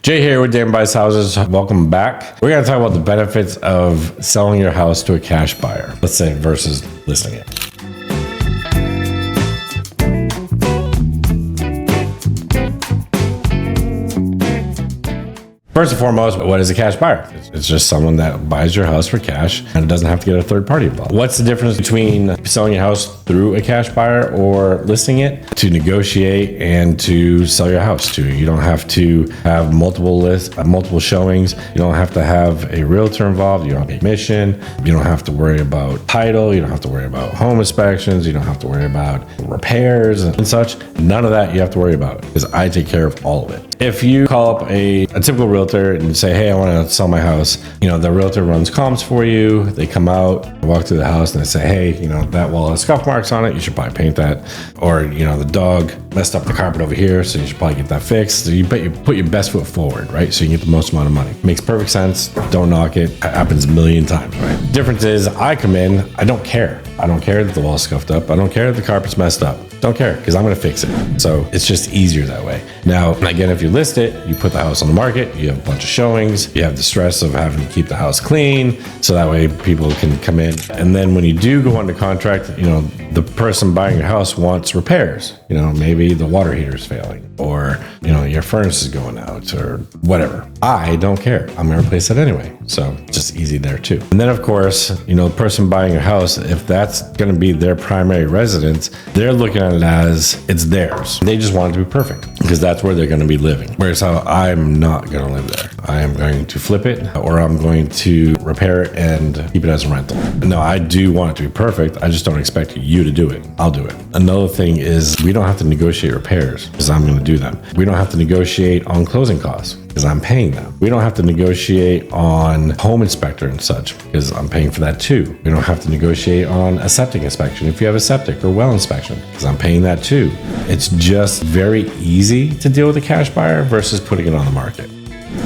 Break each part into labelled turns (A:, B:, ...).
A: Jay here with Damon Buys Houses. Welcome back. We're going to talk about the benefits of selling your house to a cash buyer, let's say, versus listing it. First and foremost, what is a cash buyer? It's just someone that buys your house for cash and doesn't have to get a third party involved. What's the difference between selling your house through a cash buyer or listing it? To negotiate and to sell your house to. You don't have to have multiple showings. You don't have to have a realtor involved. You don't have a commission. You don't have to worry about title. You don't have to worry about home inspections. You don't have to worry about repairs and such. None of that you have to worry about because I take care of all of it. If you call up a typical realtor and say, hey, I want to sell my house, the realtor runs comps for you. They come out, walk through the house and they say, hey, that wall has scuff marks on it. You should probably paint that. Or, the dog messed up the carpet over here, so you should probably get that fixed. So you put your best foot forward, right? So you can get the most amount of money. Makes perfect sense. Don't knock it. It happens a million times, right? The difference is I come in, I don't care. I don't care that the wall's scuffed up. I don't care that the carpet's messed up. Don't care because I'm going to fix it. So it's just easier that way. Now, again, if you list it, you put the house on the market, you have a bunch of showings, you have the stress of having to keep the house clean. So that way people can come in. And then when you do go under contract, the person buying your house wants repairs. Maybe the water heater is failing or, your furnace is going out or whatever. I don't care. I'm going to replace it anyway. So just easy there too. And then of course, the person buying your house, if that's going to be their primary residence, they're looking at it as it's theirs. They just want it to be perfect because that's where they're going to be living. Whereas I'm not going to live there. I am going to flip it or I'm going to repair it and keep it as a rental. No, I do want it to be perfect. I just don't expect you to do it. I'll do it. Another thing is we don't have to negotiate repairs because I'm going to do them. We don't have to negotiate on closing costs because I'm paying them. We don't have to negotiate on home inspector and such because I'm paying for that too. We don't have to negotiate on a septic inspection if you have a septic or well inspection because I'm paying that too. It's just very easy to deal with a cash buyer versus putting it on the market.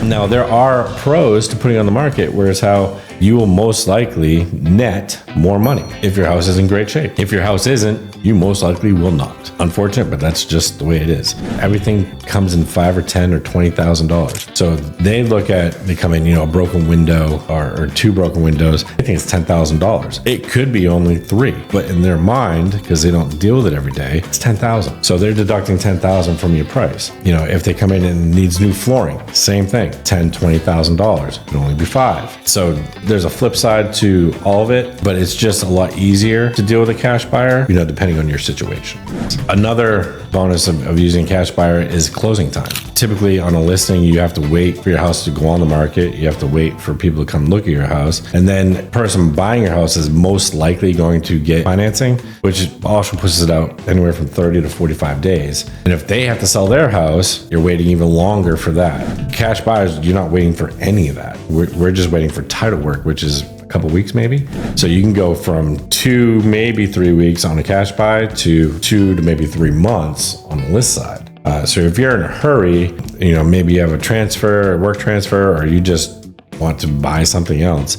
A: Now, there are pros to putting it on the market, whereas how you will most likely net more money if your house is in great shape. If your house isn't, you most likely will not. Unfortunate, but that's just the way it is. Everything comes in $5,000 or $10,000 or $20,000. So they come in, a broken window or two broken windows. I think it's $10,000. It could be only 3, but in their mind, because they don't deal with it every day, it's $10,000. So they're deducting $10,000 from your price. If they come in and needs new flooring, same thing, $10,000, $20,000. It'd only be 5. So there's a flip side to all of it, but it's just a lot easier to deal with a cash buyer, depending on your situation. Another bonus of using cash buyer is closing time. Typically on a listing, you have to wait for your house to go on the market. You have to wait for people to come look at your house. And then the person buying your house is most likely going to get financing, which also pushes it out anywhere from 30 to 45 days. And if they have to sell their house, you're waiting even longer for that. Cash buyers, you're not waiting for any of that. We're just waiting for title work, which is a couple weeks maybe. So you can go from 2, maybe 3 weeks on a cash buy to 2 to maybe 3 months on the list side. So if you're in a hurry, maybe you have a work transfer, or you just want to buy something else,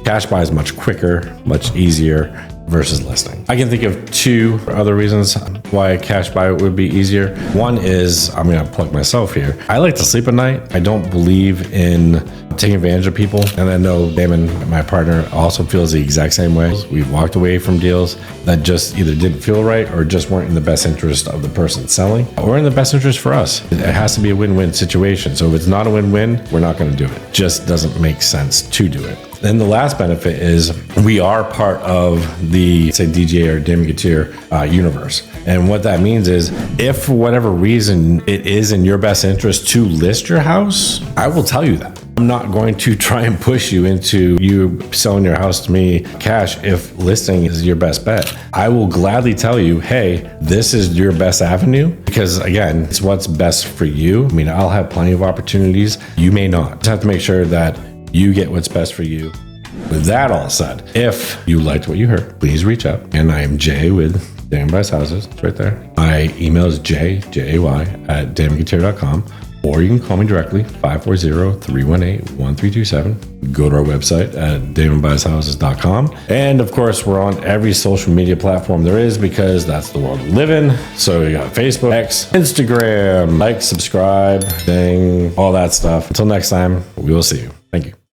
A: cash buy is much quicker, much easier versus listing. I can think of 2 other reasons why a cash buy would be easier. One is, I'm going to plug myself here. I like to sleep at night. I don't believe in taking advantage of people. And I know Damon, my partner, also feels the exact same way. We've walked away from deals that just either didn't feel right or just weren't in the best interest of the person selling or in the best interest for us. It has to be a win-win situation. So if it's not a win-win, we're not going to do it. It just doesn't make sense to do it. Then the last benefit is we are part of the, say, DGA or Damon Buys universe. And what that means is if for whatever reason it is in your best interest to list your house, I will tell you that. I'm not going to try and push you into you selling your house to me cash if listing is your best bet. I will gladly tell you, hey, this is your best avenue because, again, it's what's best for you. I'll have plenty of opportunities. You may not. Just have to make sure that you get what's best for you. With that all said, if you liked what you heard, please reach out. And I am Jay with Damon Buys Houses. It's right there. My email is jay@damonbuys.com. or you can call me directly, 540-318-1327. Go to our website at damonbuyshouses.com. And of course, we're on every social media platform there is because that's the world we live in. So you got Facebook, X, Instagram, like, subscribe, ding, all that stuff. Until next time, we will see you. Thank you.